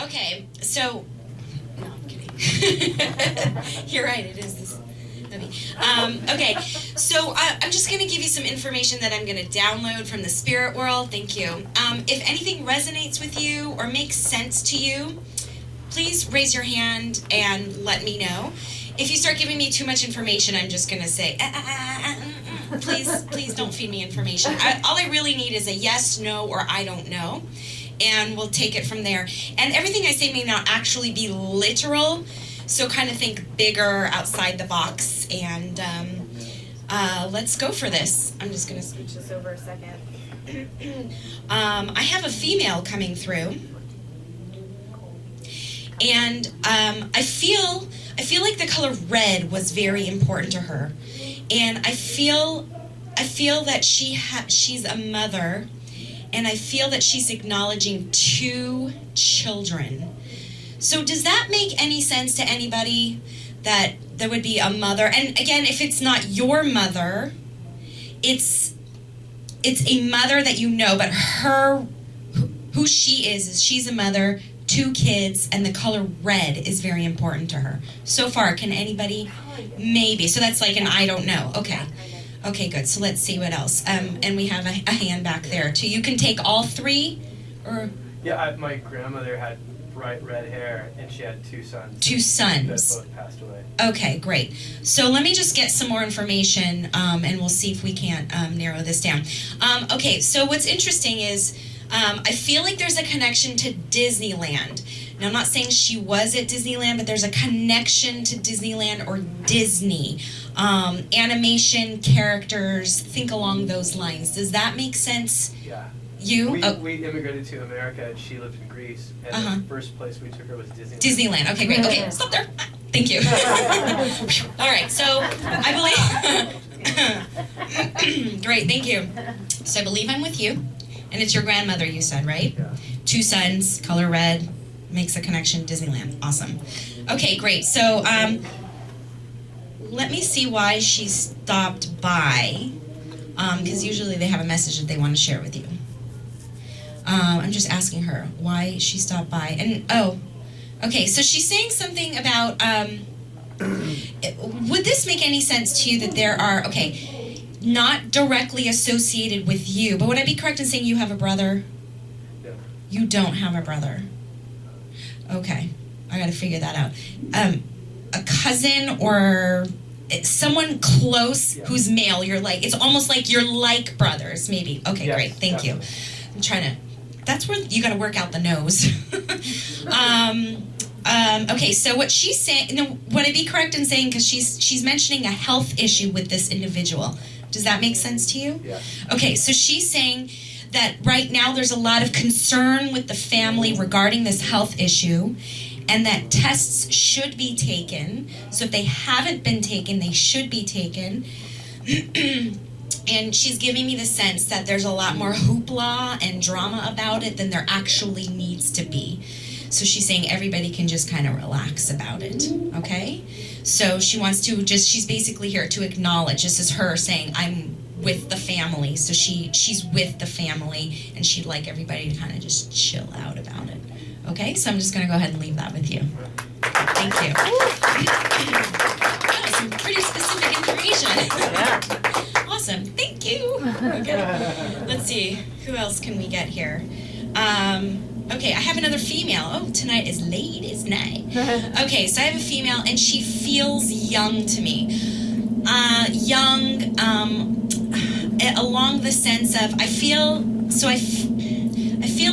Okay, so... No, I'm kidding. You're right, it is this movie. Okay, so I'm just going to give you some information that I'm going to download from the spirit world. Thank you. If anything resonates with you or makes sense to you, please raise your hand and let me know. If you start giving me too much information, I'm just going to say, please don't feed me information. All I really need is a yes, no, or I don't know. And we'll take it from there. And everything I say may not actually be literal, so kind of think bigger, outside the box, and let's go for this. I'm just going to switch this over a second. I have a female coming through, and I feel like the color red was very important to her, and I feel that she's a mother. And I feel that she's acknowledging 2 children. So does that make any sense to anybody that there would be a mother? And again, if it's not your mother, it's a mother that you know, but who she is she's a mother, 2 kids, and the color red is very important to her. So far, can anybody? Maybe. So that's like an I don't know. Okay. Okay, good. So let's see what else. And we have a hand back there too. You can take all 3, or yeah. My grandmother had bright red hair, and she had 2 sons. 2 sons. That both passed away. Okay, great. So let me just get some more information, and we'll see if we can't narrow this down. Okay, so what's interesting is I feel like there's a connection to Disneyland. Now, I'm not saying she was at Disneyland, but there's a connection to Disneyland or Disney. Animation, characters, think along those lines. Does that make sense? Yeah. You? We immigrated to America, and she lived in Greece, and the first place we took her was Disneyland. Disneyland. Okay, great. Okay, stop there. Thank you. All right, so I believe... Great, thank you. So I believe I'm with you, and it's your grandmother, you said, right? Yeah. 2 sons, color red, makes a connection, Disneyland. Awesome. Okay, great. So let me see why she stopped by, because usually they have a message that they want to share with you. I'm just asking her why she stopped by. And, okay, so she's saying something about, would this make any sense to you that there are, not directly associated with you, but would I be correct in saying you have a brother? No. You don't have a brother. Okay, I gotta figure that out. A cousin or someone close who's male, you're like, it's almost like you're like brothers, maybe. Okay, yes, great, thank definitely. you. I'm trying to, that's where you gotta work out the nose. Okay, so what she's saying, would I be correct in saying, because she's mentioning a health issue with this individual. Does that make sense to you? Yeah. Okay, so she's saying that right now there's a lot of concern with the family regarding this health issue, and that tests should be taken. So if they haven't been taken, they should be taken. And she's giving me the sense that there's a lot more hoopla and drama about it than there actually needs to be. So she's saying everybody can just kind of relax about it, okay? So she wants to just, she's basically here to acknowledge, this is her saying, I'm with the family. So she's with the family, and she'd like everybody to kind of just chill out about it. Okay, so I'm just going to go ahead and leave that with you. Thank you. That was some pretty specific information. Awesome, thank you. Okay, let's see, who else can we get here? Okay, I have another female. Oh, tonight is ladies' night. Okay, so I have a female, and she feels young to me. Young, along the sense of, I feel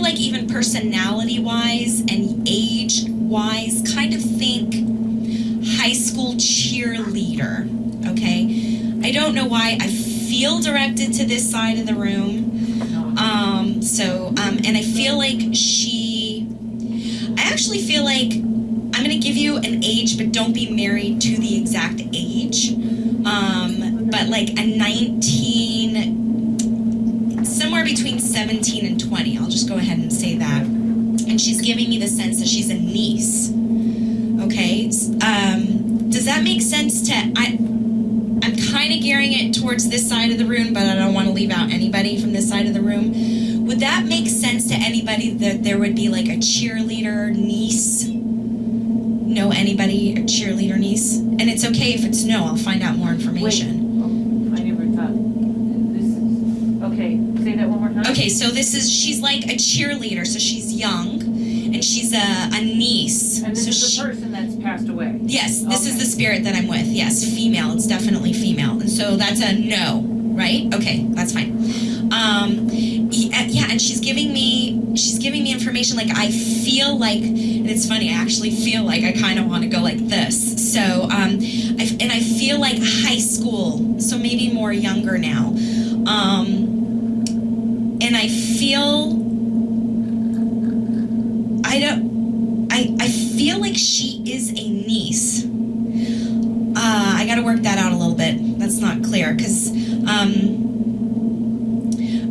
like even personality-wise and age-wise, kind of think high school cheerleader, okay? I don't know why I feel directed to this side of the room. And I feel like I actually feel like I'm going to give you an age, but don't be married to the exact age. But like a 19, somewhere between 17 and 20. I'll just go ahead and say that. And she's giving me the sense that she's a niece. Okay? Does that make sense to... I'm kind of gearing it towards this side of the room, but I don't want to leave out anybody from this side of the room. Would that make sense to anybody that there would be like a cheerleader niece? Know anybody, a cheerleader niece? And it's okay if it's no, I'll find out more information. Wait, I never thought, this is, okay, say that one more time. Okay, so she's like a cheerleader, so she's young, and she's a niece. And this so is the person that's passed away? Yes, this is Okay. the spirit that I'm with. Yes, female. It's definitely female. And so that's a no, right? Okay, that's fine. Yeah, and she's giving me information. Like I feel like, and it's funny. I actually feel like I kind of want to go like this. So, I feel like high school. So maybe more younger now. And I feel. I feel like she is a niece. I got to work that out a little bit. That's not clear because.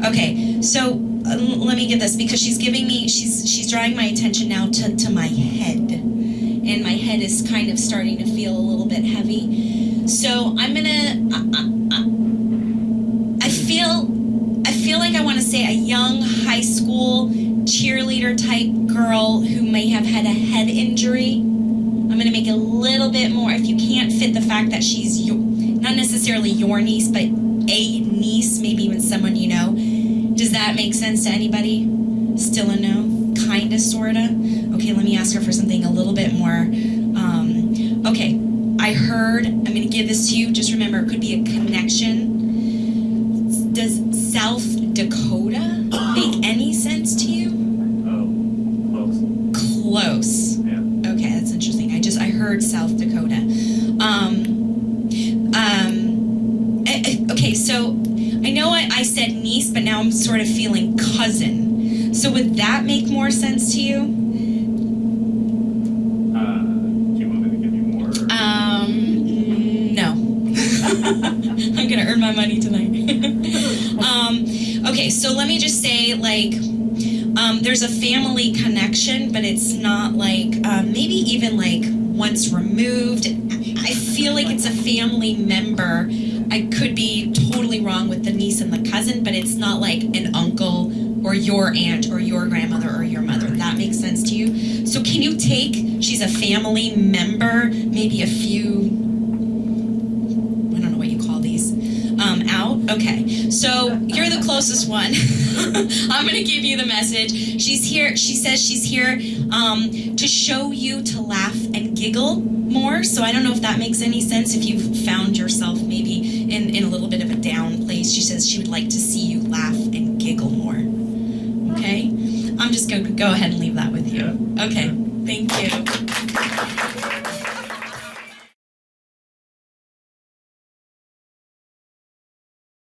Okay, so let me get this because she's giving me. She's drawing my attention now to my head, and my head is kind of starting to feel a little bit heavy. So I'm gonna. I feel like I want to say a young high school cheerleader type girl who may have had a head injury. I'm going to make it a little bit more, if you can't fit the fact that she's not necessarily your niece, but a niece, maybe even someone you know. Does that make sense to anybody? Still a no? Kinda, sorta? Okay, let me ask her for something a little bit more. Okay, I heard, I'm going to give this to you. Just remember, it could be a connection. Does South Dakota make any sense to you? Oh, close. Close. Yeah. Okay, that's interesting. I heard South Dakota. Okay, so I know I said niece, but now I'm sort of feeling cousin. So would that make more sense to you? Do you want me to give you more? No. I'm gonna earn my money tonight. Okay, so let me just say, like, there's a family connection, but it's not like, maybe even like once removed. I feel like it's a family member. I could be totally wrong with the niece and the cousin, but it's not like an uncle or your aunt or your grandmother or your mother. That makes sense to you? So can you take, she's a family member, maybe a few, I don't know what you call these, out? Okay, so you're the closest one. I'm gonna give you the message. She's here, she says she's here to show you to laugh and giggle more. So I don't know if that makes any sense, if you've found yourself maybe in a little bit of a down place. She says she would like to see you laugh and giggle more. Okay? I'm just going to go ahead and leave that with you. Okay, thank you.